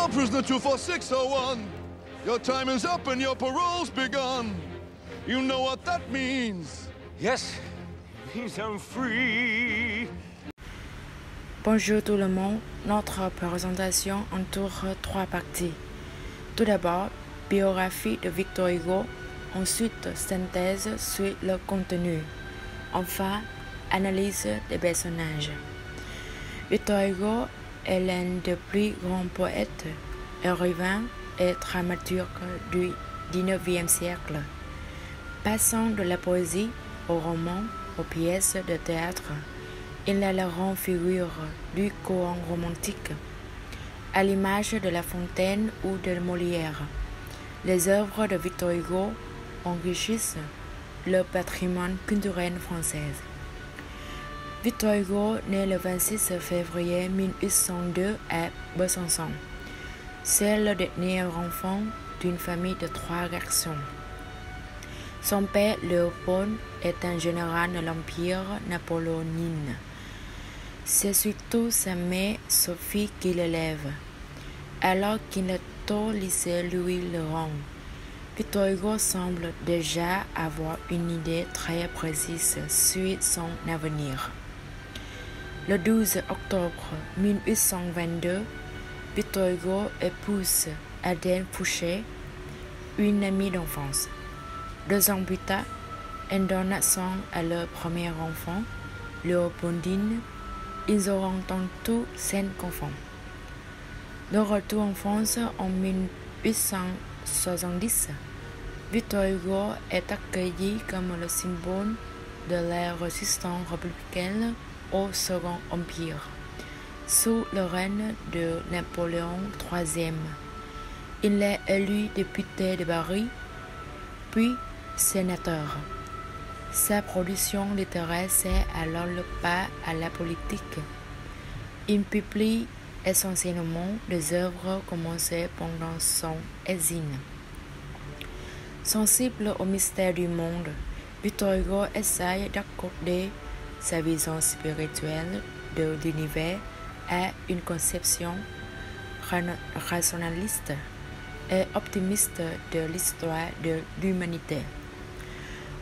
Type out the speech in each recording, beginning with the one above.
You're prisoner 24601. Your time is up and your parole's begun. You know what that means. Yes, it means I'm free. Bonjour tout le monde, notre présentation entoure trois parties. Tout d'abord, biographie de Victor Hugo, ensuite synthèse sur le contenu, enfin analyse des personnages. Victor Hugo est l'un des plus grands poètes, écrivains et dramaturges du XIXe siècle. Passant de la poésie au roman, aux pièces de théâtre, il est la grande figure du courant romantique. À l'image de La Fontaine ou de Molière, les œuvres de Victor Hugo enrichissent le patrimoine culturel français. Victor Hugo naît le 26 février 1802 à Besançon. C'est le dernier enfant d'une famille de 3 garçons. Son père Léopold est un général de l'Empire napoléonien. C'est surtout sa mère Sophie qui l'élève. Alors qu'il est au lycée Louis-le-Grand, Victor Hugo semble déjà avoir une idée très précise sur son avenir. Le 12 octobre 1822, Victor Hugo épouse Adèle Fouché, une amie d'enfance. 2 ans plus tard, elle donne naissance à leur premier enfant, Léopoldine. Ils auront en tout 5 enfants. De retour en France en 1870, Victor Hugo est accueilli comme le symbole de la résistance républicaine au Second Empire, sous le règne de Napoléon III. Il est élu député de Paris, puis sénateur. Sa production littéraire sert alors le pas à la politique. Il publie essentiellement des œuvres commencées pendant son exil. Sensible au mystère du monde, Victor Hugo essaye d'accorder sa vision spirituelle de l'univers à une conception rationaliste et optimiste de l'histoire de l'humanité.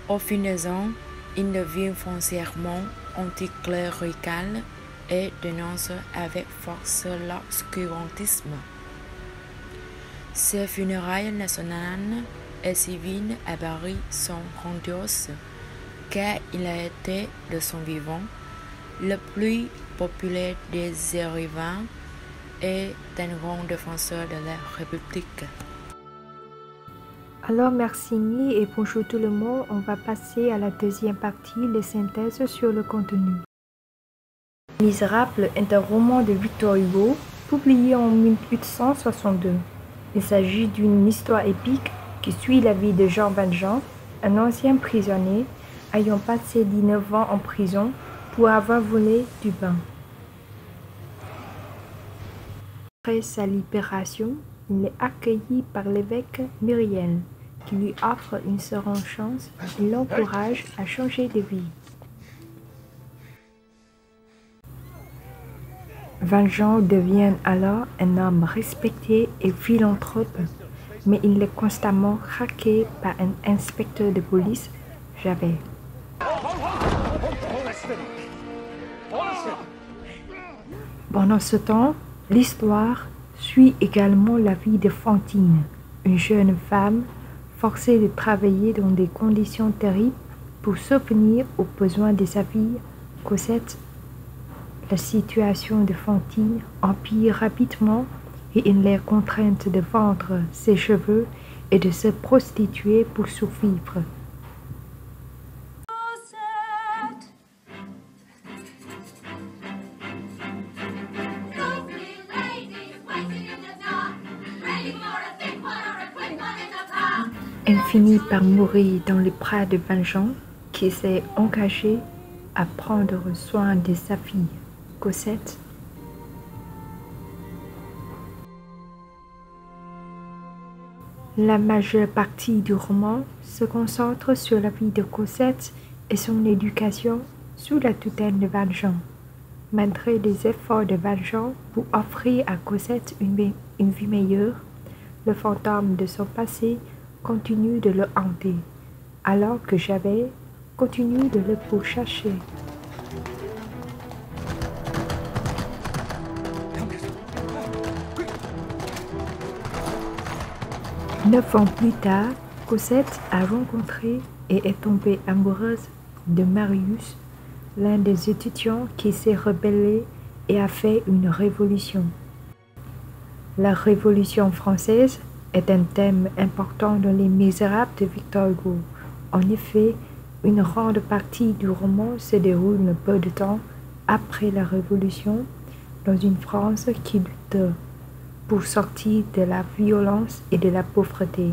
Au finaison, il devient foncièrement anticlérical et dénonce avec force l'obscurantisme. Ses funérailles nationales et civiles à Paris sont grandioses, car il a été, de son vivant, le plus populaire des écrivains et un grand défenseur de la République. Alors merci et bonjour tout le monde, on va passer à la deuxième partie, les synthèses sur le contenu. Les Misérables est un roman de Victor Hugo, publié en 1862. Il s'agit d'une histoire épique qui suit la vie de Jean Valjean, un ancien prisonnier ayant passé 19 ans en prison pour avoir volé du pain. Après sa libération, il est accueilli par l'évêque Myriel, qui lui offre une seconde chance et l'encourage à changer de vie. Valjean devient alors un homme respecté et philanthrope, mais il est constamment traqué par un inspecteur de police, Javert. Pendant ce temps, l'histoire suit également la vie de Fantine, une jeune femme forcée de travailler dans des conditions terribles pour subvenir aux besoins de sa fille, Cosette. La situation de Fantine empire rapidement et elle est contrainte de vendre ses cheveux et de se prostituer pour survivre. Elle finit par mourir dans les bras de Valjean, qui s'est engagé à prendre soin de sa fille, Cosette. La majeure partie du roman se concentre sur la vie de Cosette et son éducation sous la tutelle de Valjean. Malgré les efforts de Valjean pour offrir à Cosette une vie meilleure, le fantôme de son passé continue de le hanter, alors que Javert continue de le pourchasser. 9 ans plus tard, Cosette a rencontré et est tombée amoureuse de Marius, l'un des étudiants qui s'est rebellé et a fait une révolution. La Révolution française est un thème important dans Les Misérables de Victor Hugo. En effet, une grande partie du roman se déroule peu de temps après la Révolution, dans une France qui lutte pour sortir de la violence et de la pauvreté.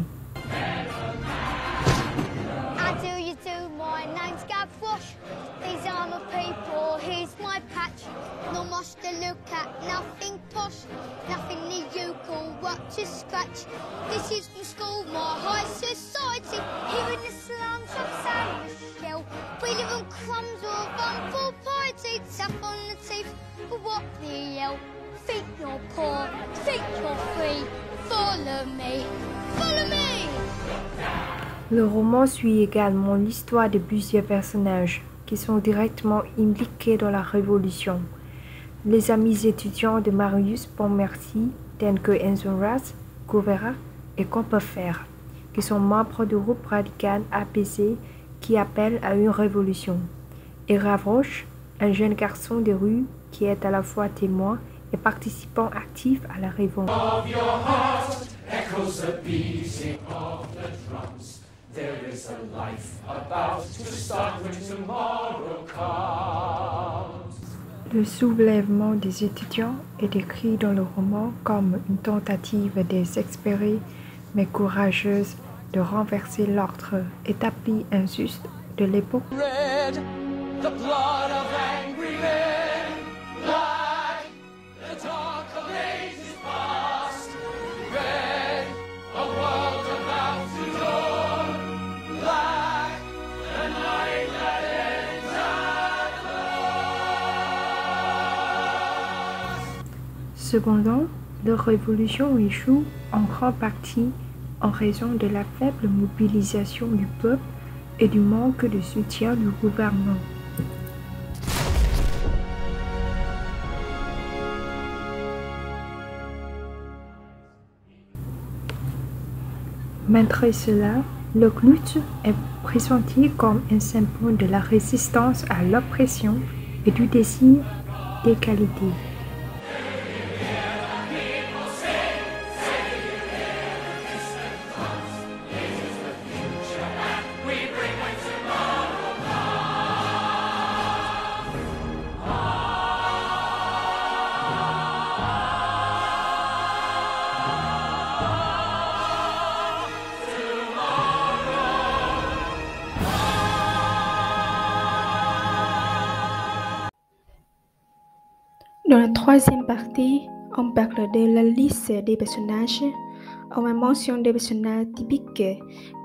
Think you're poor, think you're free, follow me, follow me! Le roman suit également l'histoire de plusieurs personnages qui sont directement impliqués dans la Révolution. Les amis étudiants de Marius Pontmercy, tels que Enjolras, Courfeyrac et Combeferre, qui sont membres du groupe radical APC qui appelle à une révolution. Et Gavroche, un jeune garçon de rue qui est à la fois témoin et participant actif à la révolte. Le soulèvement des étudiants est décrit dans le roman comme une tentative désespérée mais courageuse de renverser l'ordre établi injuste de l'époque. Cependant, la révolution échoue en grande partie en raison de la faible mobilisation du peuple et du manque de soutien du gouvernement. Malgré cela, le lutte est présenté comme un symbole de la résistance à l'oppression et du désir d'égalité. Dans la troisième partie, on parle de la liste des personnages. On va mentionner des personnages typiques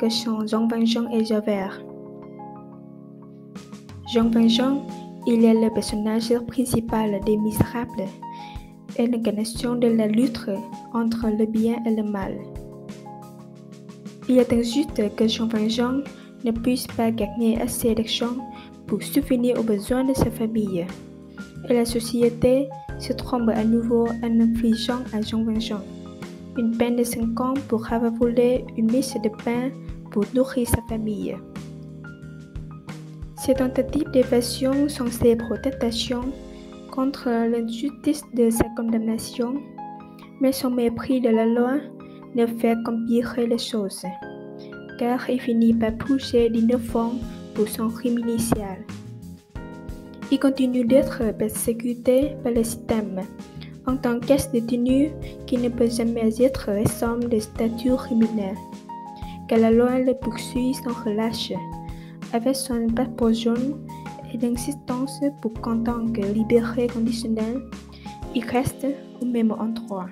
que sont Jean Valjean et Javert. Jean Valjean, il est le personnage principal des Misérables et l'incarnation de la lutte entre le bien et le mal. Il est injuste que Jean Valjean ne puisse pas gagner assez d'argent pour subvenir aux besoins de sa famille. Et la société se trompe à nouveau en infligeant à Jean Valjean une peine de 5 ans pour avoir volé une mise de pain pour nourrir sa famille. Ces tentatives d'évasion sont ses protestations contre l'injustice de sa condamnation, mais son mépris de la loi ne fait qu'empirer les choses, car il finit par pousser d'innocents pour son crime initial. Il continue d'être persécuté par le système en tant qu'ex-détenu qui ne peut jamais être exempt de statut criminel, car la loi le poursuit sans relâche, avec son passeport jaune et l'insistance pour qu'en tant que libéré conditionnel, il reste au même endroit.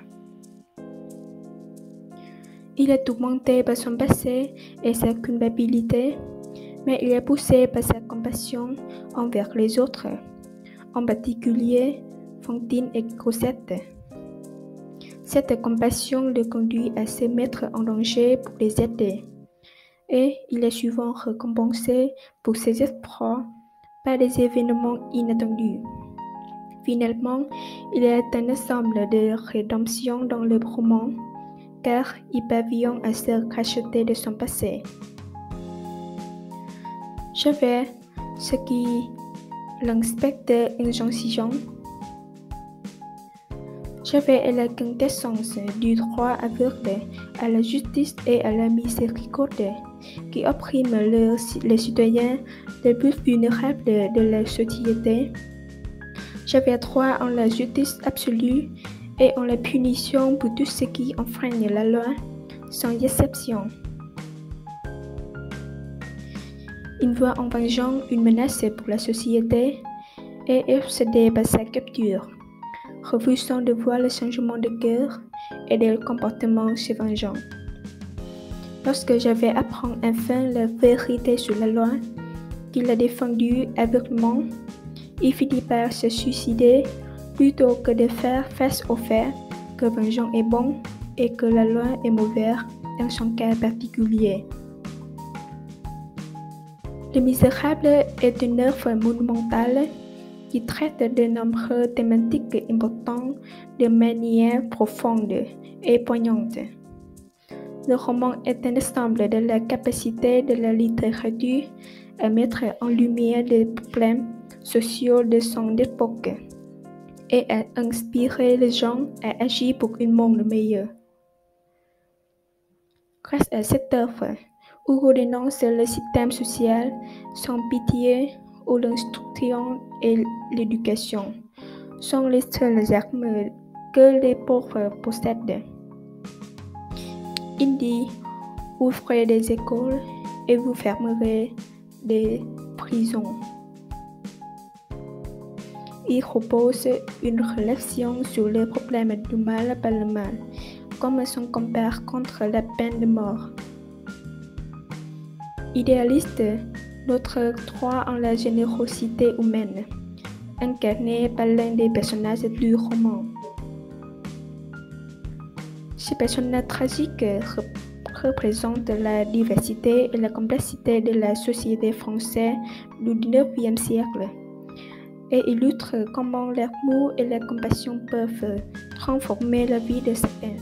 Il est tourmenté par son passé et sa culpabilité, mais il est poussé par sa compassion envers les autres. en particulier Fantine et Cosette. Cette compassion le conduit à se mettre en danger pour les aider, et il est souvent récompensé pour ses exploits par des événements inattendus. Finalement, il y a un ensemble de rédemption dans le roman, car il parvient à se racheter de son passé. Javert, ce qui l'inspecteur intelligent. Javert est la quintessence du droit aveugle à la justice et à la miséricorde qui opprime les citoyens les plus vulnérables de la société. Javert croit en la justice absolue et en la punition pour tous ceux qui enfreignent la loi, sans exception. Il voit en vengeance une menace pour la société et est obsédé par sa capture, refusant de voir le changement de cœur et de comportement se vengeant. Lorsque Javert apprend enfin la vérité sur la loi qu'il a défendue aveuglément, il finit par se suicider plutôt que de faire face au fait que Vengeance est bon et que la loi est mauvaise dans son cas particulier. Les Misérables est une œuvre monumentale qui traite de nombreuses thématiques importantes de manière profonde et poignante. Le roman est un ensemble de la capacité de la littérature à mettre en lumière les problèmes sociaux de son époque et à inspirer les gens à agir pour un monde meilleur. Grâce à cette œuvre, Hugo dénonce le système social sans pitié où l'instruction et l'éducation sont les seules armes que les pauvres possèdent. Il dit « Ouvrez des écoles et vous fermerez des prisons ». Il propose une réflexion sur les problèmes du mal par le mal, comme son compère contre la peine de mort. Idéaliste, notre droit en la générosité humaine, incarné par l'un des personnages du roman. Ces personnages tragiques représentent la diversité et la complexité de la société française du XIXe siècle et illustrent comment l'amour et la compassion peuvent transformer la vie de certains.